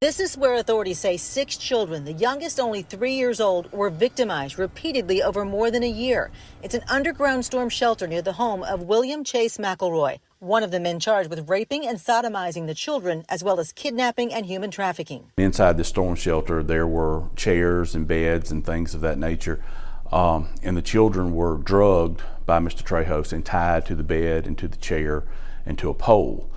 This is where authorities say 6 children, the youngest only 3 years old, were victimized repeatedly over more than a year. It's an underground storm shelter near the home of William Chase McElroy, one of the men charged with raping and sodomizing the children, as well as kidnapping and human trafficking. Inside the storm shelter, there were chairs and beds and things of that nature. And the children were drugged by Mr. Trejos and tied to the bed and to the chair and to a pole.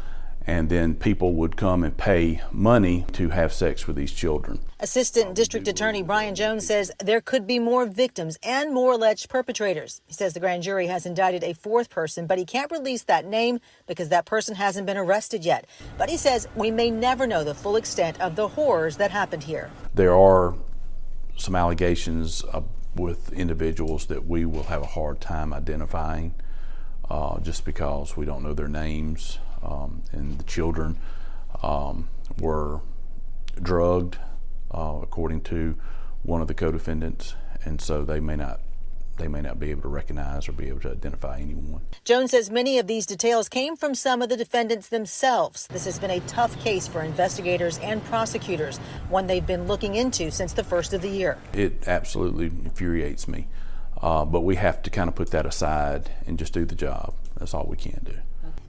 And then people would come and pay money to have sex with these children. Assistant District Attorney Brian Jones says there could be more victims and more alleged perpetrators. He says the grand jury has indicted a 4th person, but he can't release that name because that person hasn't been arrested yet. But he says we may never know the full extent of the horrors that happened here. There are some allegations with individuals that we will have a hard time identifying just because we don't know their names. And the children were drugged, according to one of the co-defendants, and so they may not be able to recognize or be able to identify anyone. Jones says many of these details came from some of the defendants themselves. This has been a tough case for investigators and prosecutors, one they've been looking into since the first of the year. It absolutely infuriates me, but we have to kind of put that aside and just do the job. That's all we can do.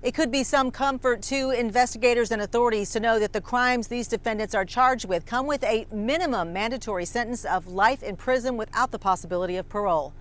It could be some comfort to investigators and authorities to know that the crimes these defendants are charged with come with a minimum mandatory sentence of life in prison without the possibility of parole.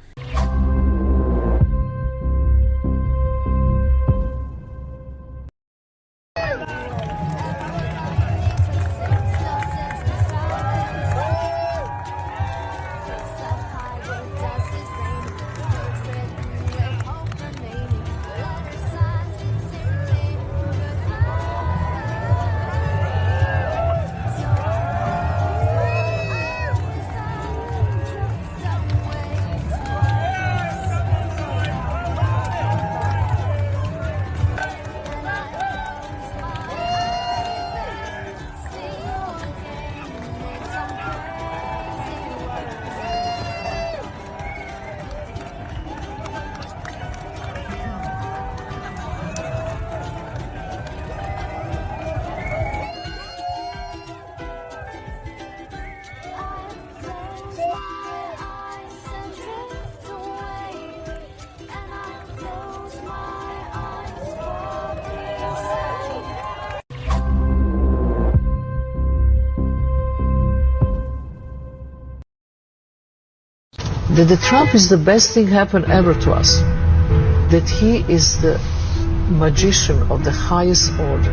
That Trump is the best thing happened ever to us. That he is the magician of the highest order.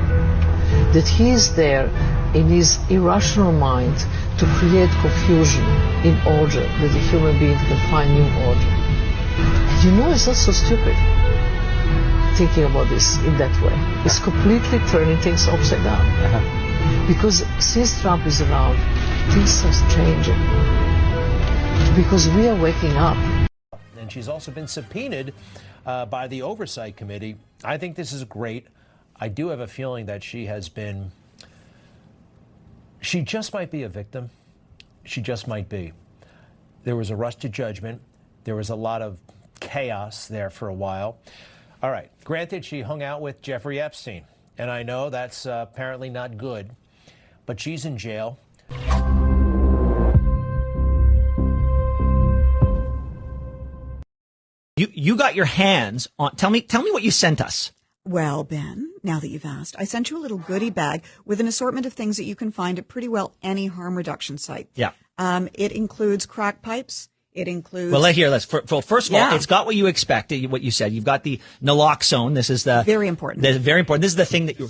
That he is there in his irrational mind to create confusion in order that the human being can find new order. And you know, it's not so stupid thinking about this in that way. It's completely turning things upside down. Because since Trump is around, things are changing. Because we are waking up. And she's also been subpoenaed by the Oversight Committee. I think this is great. I do have a feeling that she just might be a victim. She just might be. There was a rush to judgment. There was a lot of chaos there for a while. All right, granted, she hung out with Jeffrey Epstein, and I know that's apparently not good, but she's in jail. You got your hands on, tell me what you sent us. Well, Ben, now that you've asked, I sent you a little goodie bag with an assortment of things that you can find at pretty well any harm reduction site. Yeah. It includes crack pipes. It includes... Well, first of all, it's got what you expected, what you said. You've got the naloxone. This is the... Very important. Very important. This is the thing that you...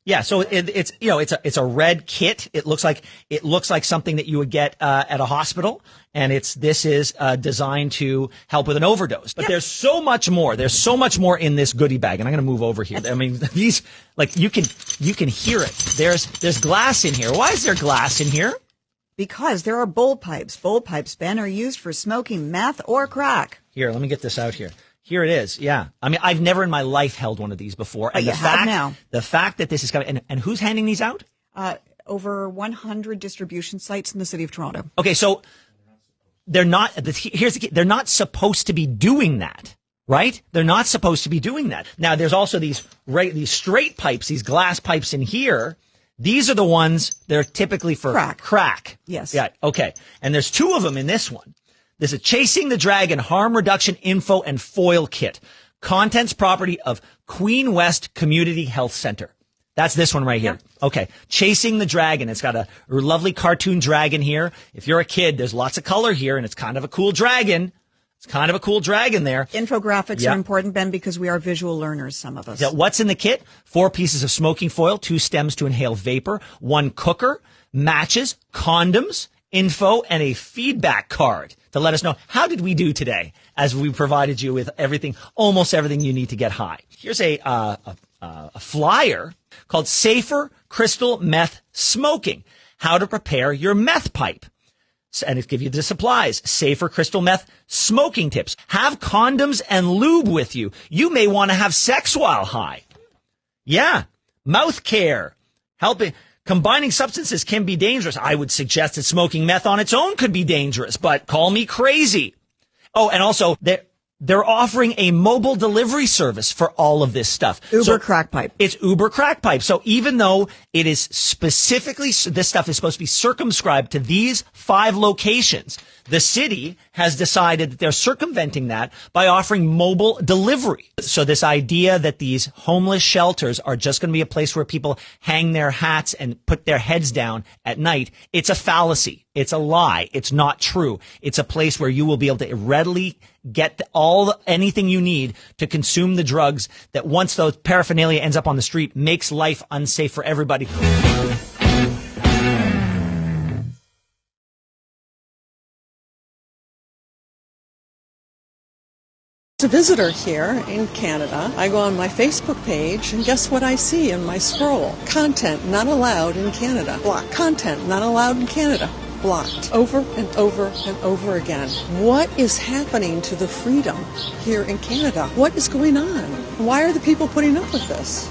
Yeah, so it's a red kit. It looks like something that you would get at a hospital, and this is designed to help with an overdose. But there's so much more. There's so much more in this goodie bag, and I'm going to move over here. I mean, these, like, you can hear it. There's glass in here. Why is there glass in here? Because there are bowl pipes. Bowl pipes, Ben, are used for smoking meth or crack. Here, let me get this out here. Here it is. Yeah. I mean, I've never in my life held one of these before. And the fact that this is coming, and who's handing these out? Over 100 distribution sites in the city of Toronto. Okay. So they're not supposed to be doing that, right? They're not supposed to be doing that. Now, there's also these straight pipes, these glass pipes in here These are the ones that are typically for crack. Yes. Yeah. Okay. And there's 2 of them in this one. There's a Chasing the Dragon Harm Reduction Info and Foil Kit. Contents property of Queen West Community Health Center. That's this one right here. Okay. Chasing the Dragon. It's got a lovely cartoon dragon here. If you're a kid, there's lots of color here, and it's kind of a cool dragon. It's kind of a cool dragon there. Infographics are important, Ben, because we are visual learners, some of us. Yeah, what's in the kit? 4 pieces of smoking foil, 2 stems to inhale vapor, 1 cooker, matches, condoms, info, and a feedback card to let us know how did we do today as we provided you with everything, almost everything you need to get high. Here's a flyer called Safer Crystal Meth Smoking, how to prepare your meth pipe. And it gives you the supplies. Safer crystal meth smoking tips. Have condoms and lube with you. You may want to have sex while high. Yeah. Mouth care. Helping. Combining substances can be dangerous. I would suggest that smoking meth on its own could be dangerous, but call me crazy. Oh, and also they're offering a mobile delivery service for all of this stuff. Uber Crack Pipe. It's Uber Crack Pipe. So even though it is specifically, this stuff is supposed to be circumscribed to these 5 locations, the city has decided that they're circumventing that by offering mobile delivery. So this idea that these homeless shelters are just going to be a place where people hang their hats and put their heads down at night, it's a fallacy. It's a lie. It's not true. It's a place where you will be able to readily get anything you need to consume the drugs that once those paraphernalia ends up on the street makes life unsafe for everybody. As a visitor here in Canada, I go on my Facebook page and guess what I see in my scroll? Content not allowed in Canada. Blocked. Content not allowed in Canada. Blocked. Over and over and over again. What is happening to the freedom here in Canada? What is going on? Why are the people putting up with this?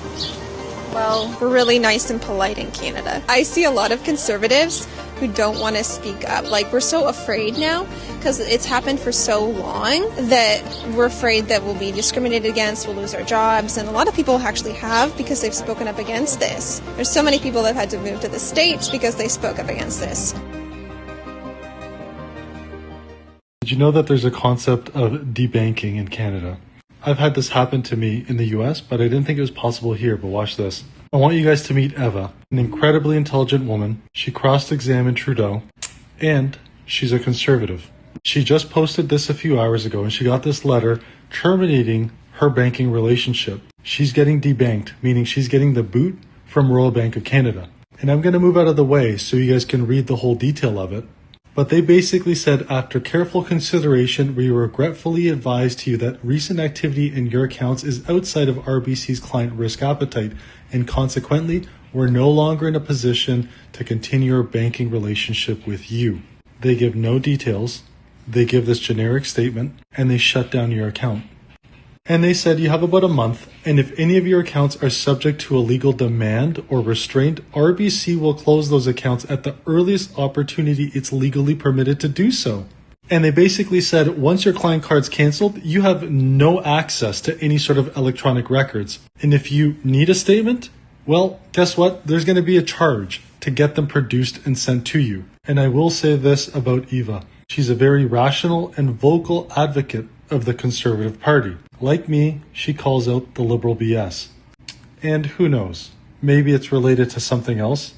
Well, we're really nice and polite in Canada. I see a lot of conservatives who don't want to speak up. Like, we're so afraid now because it's happened for so long that we're afraid that we'll be discriminated against, we'll lose our jobs, and a lot of people actually have because they've spoken up against this. There's so many people that have had to move to the States because they spoke up against this. Did you know that there's a concept of debanking in Canada? I've had this happen to me in the US, but I didn't think it was possible here, but watch this. I want you guys to meet Eva, an incredibly intelligent woman. She cross-examined Trudeau, and she's a conservative. She just posted this a few hours ago, and she got this letter terminating her banking relationship. She's getting debanked, meaning she's getting the boot from Royal Bank of Canada. And I'm going to move out of the way so you guys can read the whole detail of it. But they basically said, after careful consideration, we regretfully advise to you that recent activity in your accounts is outside of RBC's client risk appetite, and consequently, we're no longer in a position to continue our banking relationship with you. They give no details, they give this generic statement, and they shut down your account. And they said you have about a month, and if any of your accounts are subject to a legal demand or restraint, RBC will close those accounts at the earliest opportunity it's legally permitted to do so. And they basically said once your client card's canceled, you have no access to any sort of electronic records. And if you need a statement, well, guess what? There's going to be a charge to get them produced and sent to you. And I will say this about Eva. She's a very rational and vocal advocate of the Conservative Party. Like me, she calls out the Liberal BS. And who knows, maybe it's related to something else,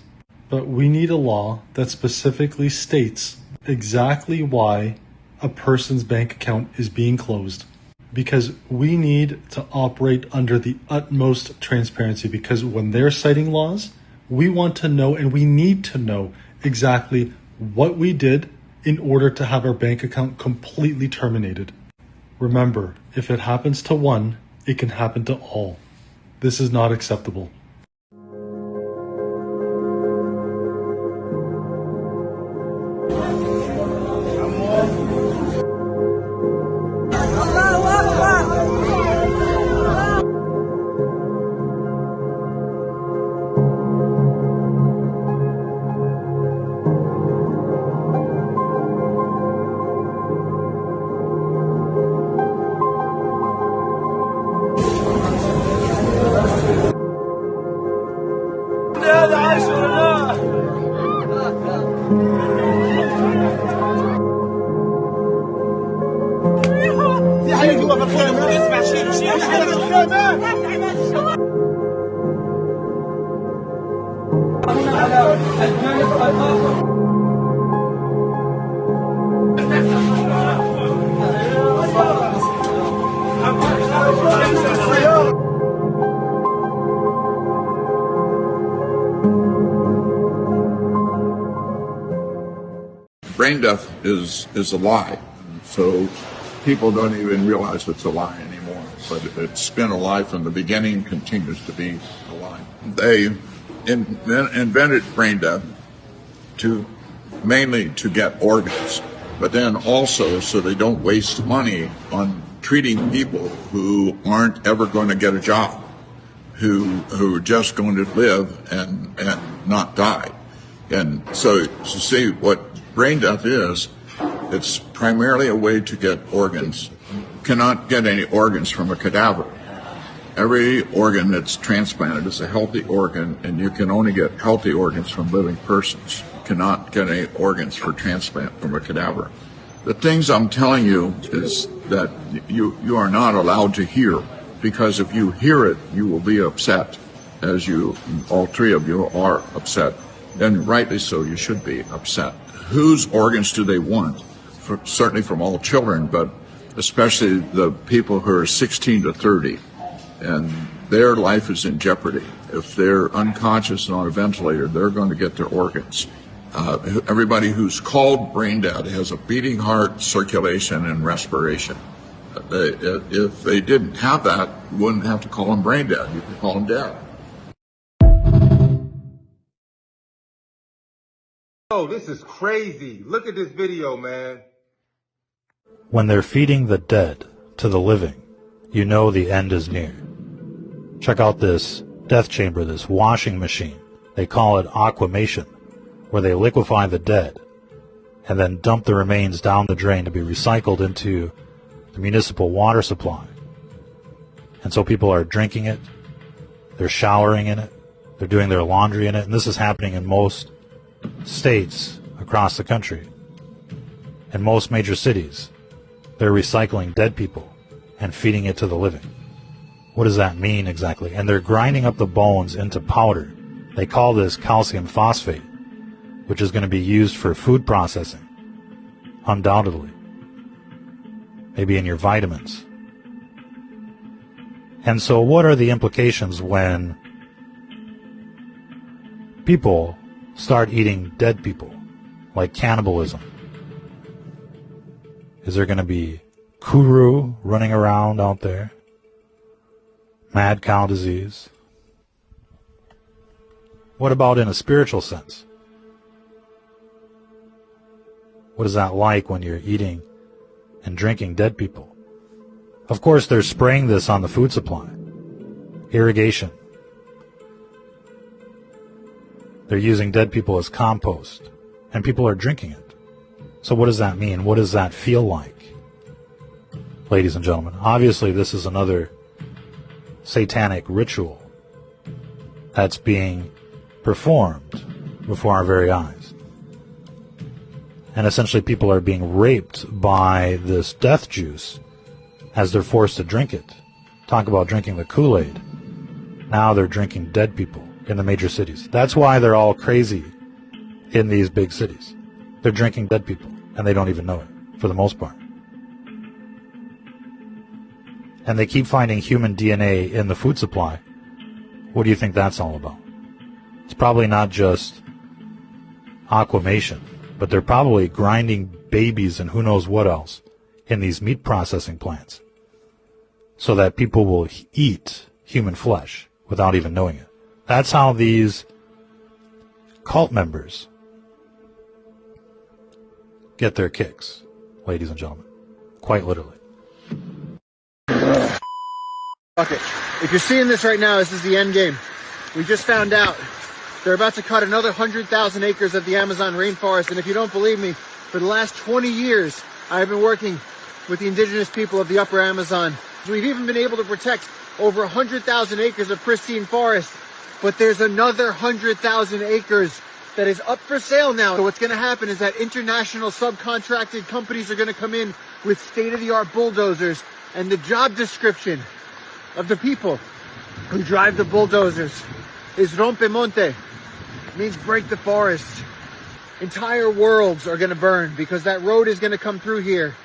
but we need a law that specifically states exactly why a person's bank account is being closed. Because we need to operate under the utmost transparency, because when they're citing laws, we want to know and we need to know exactly what we did in order to have our bank account completely terminated. Remember, if it happens to one, it can happen to all. This is not acceptable. Brain death is a lie, so people don't even realize it's a lie anymore. But it's been a lie from the beginning, continues to be a lie. They invented brain death mainly to get organs, but then also so they don't waste money on treating people who aren't ever going to get a job, who are just going to live and not die. And so to see what brain death is, it's primarily a way to get organs. You cannot get any organs from a cadaver. Every organ that's transplanted is a healthy organ, and you can only get healthy organs from living persons. You cannot get any organs for transplant from a cadaver. The things I'm telling you is that you are not allowed to hear, because if you hear it, you will be upset, as all three of you are upset. And rightly so, you should be upset. Whose organs do they want? Certainly from all children, but especially the people who are 16 to 30, and their life is in jeopardy. If they're unconscious and on a ventilator, they're going to get their organs. Everybody who's called brain dead has a beating heart, circulation, and respiration. If they didn't have that, you wouldn't have to call them brain dead. You could call them dead. Oh, this is crazy. Look at this video, man. When they're feeding the dead to the living, you know the end is near. Check out this death chamber, this washing machine. They call it aquamation, where they liquefy the dead and then dump the remains down the drain to be recycled into the municipal water supply. And so people are drinking it, they're showering in it, they're doing their laundry in it, and this is happening in most states across the country. In most major cities, they're recycling dead people and feeding it to the living. What does that mean exactly? And they're grinding up the bones into powder. They call this calcium phosphate, which is going to be used for food processing, undoubtedly. Maybe in your vitamins. And so what are the implications when people start eating dead people, like cannibalism? Is there going to be kuru running around out there? Mad cow disease? What about in a spiritual sense? What is that like when you're eating and drinking dead people? Of course, they're spraying this on the food supply. Irrigation. They're using dead people as compost, and people are drinking it. So what does that mean? What does that feel like? Ladies and gentlemen, obviously this is another satanic ritual that's being performed before our very eyes. And essentially people are being raped by this death juice as they're forced to drink it. Talk about drinking the Kool-Aid. Now they're drinking dead people in the major cities. That's why they're all crazy in these big cities. They're drinking dead people, and they don't even know it, for the most part. And they keep finding human DNA in the food supply. What do you think that's all about? It's probably not just aquamation, but they're probably grinding babies and who knows what else in these meat processing plants so that people will eat human flesh without even knowing it. That's how these cult members get their kicks, ladies and gentlemen. Quite literally. Okay, if you're seeing this right now, this is the end game. We just found out they're about to cut another 100,000 acres of the Amazon rainforest, and if you don't believe me, for the last 20 years, I've been working with the indigenous people of the upper Amazon. We've even been able to protect over 100,000 acres of pristine forest, but there's another 100,000 acres that is up for sale now. So what's going to happen is that international subcontracted companies are going to come in with state-of-the-art bulldozers, and the job description of the people who drive the bulldozers is rompemonte. means break the forest. Entire worlds are going to burn because that road is going to come through here,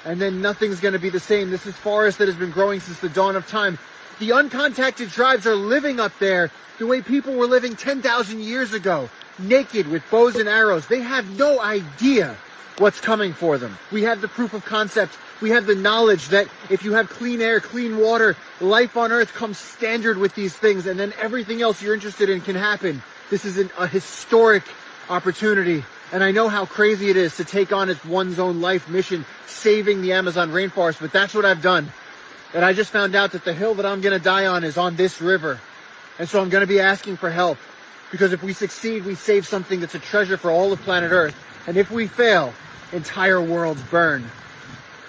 and then nothing's going to be the same. This is forest that has been growing since the dawn of time. The uncontacted tribes are living up there the way people were living 10,000 years ago, naked with bows and arrows. They have no idea what's coming for them. We have the proof of concept. We have the knowledge that if you have clean air, clean water, life on Earth comes standard with these things, and then everything else you're interested in can happen. This is a historic opportunity, and I know how crazy it is to take on one's own life mission, saving the Amazon rainforest, but that's what I've done. And I just found out that the hill that I'm going to die on is on this river, and so I'm going to be asking for help, because if we succeed, we save something that's a treasure for all of planet Earth, and if we fail, entire worlds burn.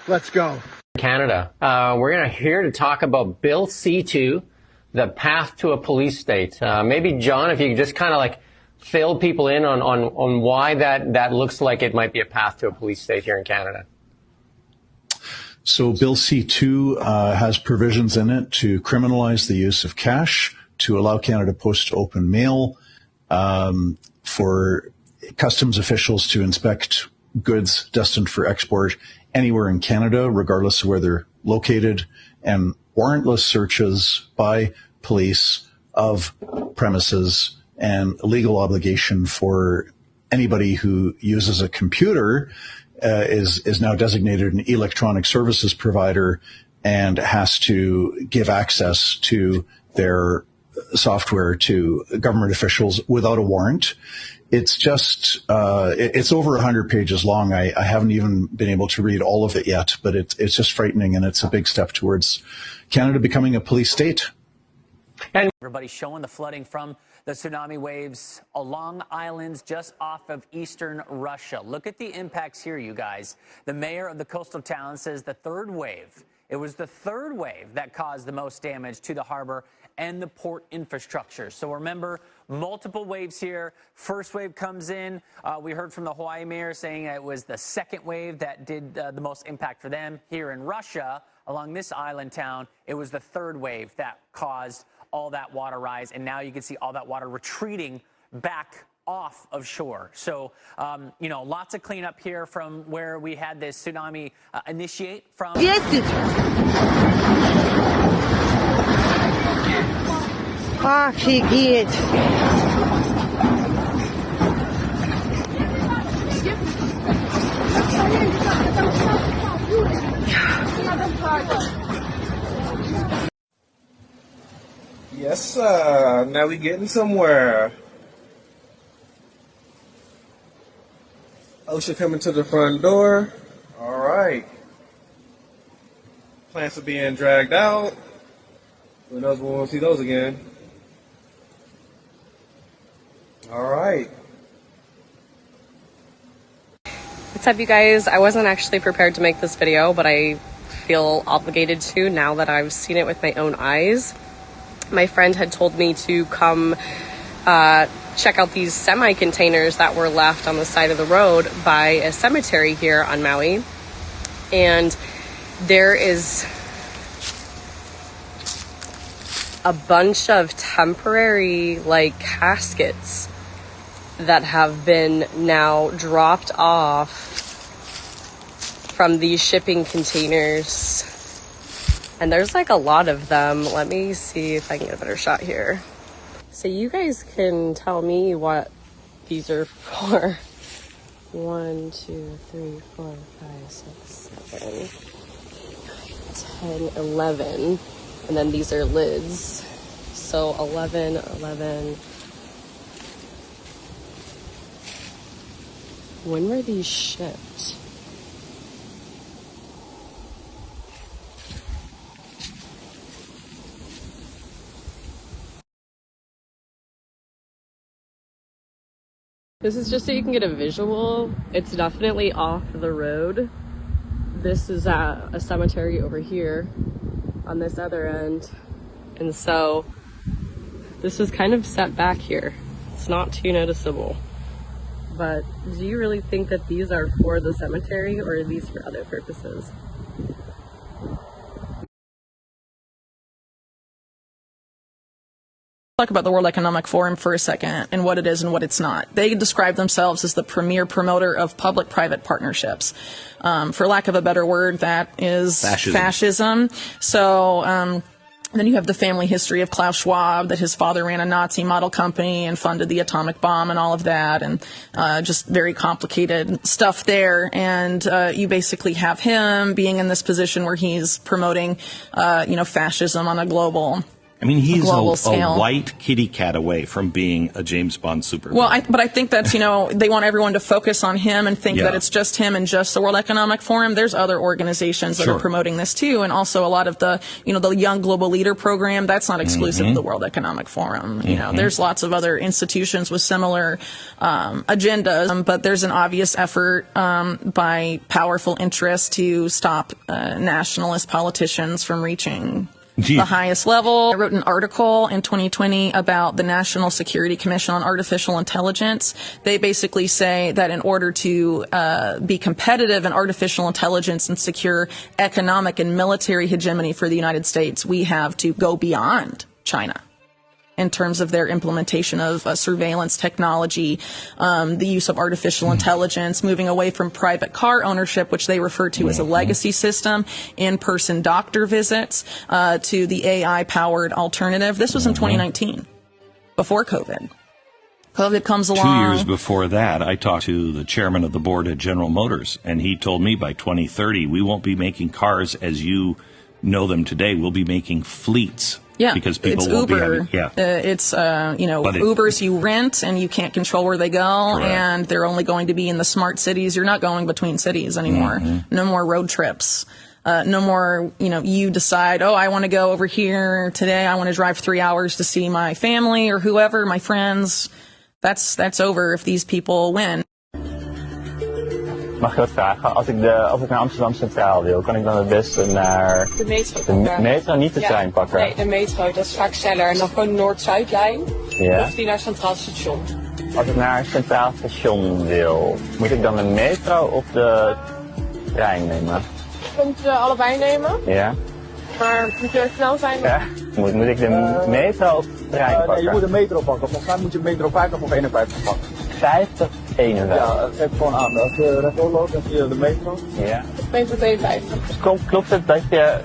Let's go. Canada. We're here to talk about Bill C-2, the path to a police state. Maybe, John, if you could just kind of like fill people in on why that looks like it might be a path to a police state here in Canada. So Bill C-2 has provisions in it to criminalize the use of cash, to allow Canada Post to open mail, for customs officials to inspect goods destined for export anywhere in Canada, regardless of where they're located, and warrantless searches by police of premises, and a legal obligation for anybody who uses a computer is now designated an electronic services provider and has to give access to their software to government officials without a warrant. It's just, it's over 100 pages long. I haven't even been able to read all of it yet, but it's just frightening, and it's a big step towards Canada becoming a police state. And everybody's showing the flooding from the tsunami waves along islands just off of eastern Russia. Look at the impacts here, you guys. The mayor of the coastal town says the third wave, it was the third wave that caused the most damage to the harbor and the port infrastructure. So remember, multiple waves here. First wave comes in. We heard from the Hawaii mayor saying it was the second wave that did the most impact for them. Here in Russia, along this island town, it was the third wave that caused all that water rise, and now you can see all that water retreating back off of shore. So, you know, lots of cleanup here from where we had this tsunami initiate from. Офигеть! Yes, sir. Now we getting somewhere. OSHA coming to the front door. All right. Plants are being dragged out. Who knows when we'll see those again. All right. What's up, you guys? I wasn't actually prepared to make this video, but I feel obligated to now that I've seen it with my own eyes. My friend had told me to come check out these semi-containers that were left on the side of the road by a cemetery here on Maui. And there is a bunch of temporary, like, caskets that have been now dropped off from these shipping containers. And there's like a lot of them. Let me see if I can get a better shot here. So you guys can tell me what these are for. 1, 2, 3, 4, 5, 6, 7, 9, 10, 11. And then these are lids. So 11, 11. When were these shipped? This is just so you can get a visual. It's definitely off the road. This is at a cemetery over here on this other end. And so this is kind of set back here. It's not too noticeable. But do you really think that these are for the cemetery, or are these for other purposes? talk about the World Economic Forum for a second and what it is and what it's not. They describe themselves as the premier promoter of public-private partnerships. For lack of a better word, that is fascism. So then you have the family history of Klaus Schwab, that his father ran a Nazi model company and funded the atomic bomb and all of that, and just very complicated stuff there. And you basically have him being in this position where he's promoting, fascism on a global I mean, he's a white kitty cat away from being a James Bond supervillain. Well, but I think that's, they want everyone to focus on him and think that it's just him and just the World Economic Forum. There's other organizations that are promoting this too. And also a lot of the, the Young Global Leader program, that's not exclusive to the World Economic Forum. There's lots of other institutions with similar agendas, but there's an obvious effort by powerful interests to stop nationalist politicians from reaching the highest level. I wrote an article in 2020 about the National Security Commission on Artificial Intelligence. They basically say that in order to be competitive in artificial intelligence and secure economic and military hegemony for the United States, we have to go beyond China in terms of their implementation of surveillance technology, the use of artificial intelligence, moving away from private car ownership, which they refer to as a legacy system, in-person doctor visits, to the AI-powered alternative. This was in 2019, before COVID. COVID comes along. 2 years before that, I talked to the chairman of the board at General Motors, and he told me by 2030, we won't be making cars as you know them today. We'll be making fleets. Yeah, because people it's won't Uber. be having, it's Ubers you rent and you can't control where they go, Correct. and they're only going to be in the smart cities. You're not going between cities anymore. No more road trips. No more, you decide, I want to go over here today. I want to drive 3 hours to see my family or whoever, my friends. That's over if these people win. Mag ik wat vragen? Als ik naar Amsterdam Centraal wil, kan ik dan het beste naar de metro pakken? De metro, niet de trein pakken? Nee, de metro, dat is vaak sneller. En dan gewoon de Noord-Zuidlijn. Ja. Of die naar Centraal Station. Als ik naar Centraal Station wil, moet ik dan de metro of de trein nemen? Je kunt allebei nemen. Ja. Maar moet je snel zijn? Ja. Moet ik de metro of de trein pakken? Nee, je moet de metro pakken. Volgens mij moet je metro 50 of 51 pakken. 50, 51. Ja, geef gewoon aan. Als je rechtdoor loopt en via de metro. Ja. Metro 52. Dus klopt het dat je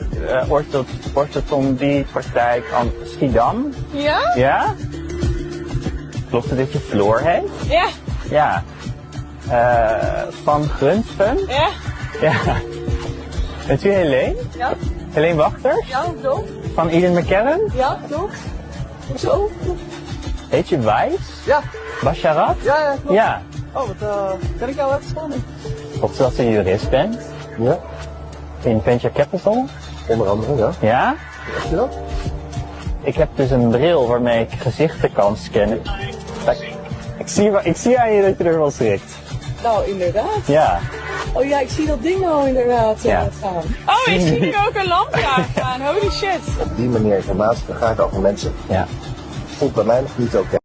orthodontie die praktijk aan Schiedam? Ja? Ja? Klopt het dat je Floor heet? Ja. Ja. Van Grunsven? Ja. Ja. Bent u Helene? Ja. Helene Wachter? Ja, klopt. Van Eden McKellen? Ja, klopt. Zo. Heet je Wijs? Ja. Basharat? Ja, klopt. Ja. Oh, wat ken ik jou even spannend? Klopt het dat je jurist bent? Ja. In Venture Capital? Onder andere, ja. Ja? Weet je dat? Ik heb dus een bril waarmee ik gezichten kan scannen. Ik zie aan je dat je er wel schrikt. Nou, inderdaad. Ja. Oh ja, ik zie dat ding nou inderdaad staan. Oh, ik zie nu ook een lampje aan. Holy shit. Op die manier informatie vergaart over mensen. Ja. Voelt bij mij nog niet oké.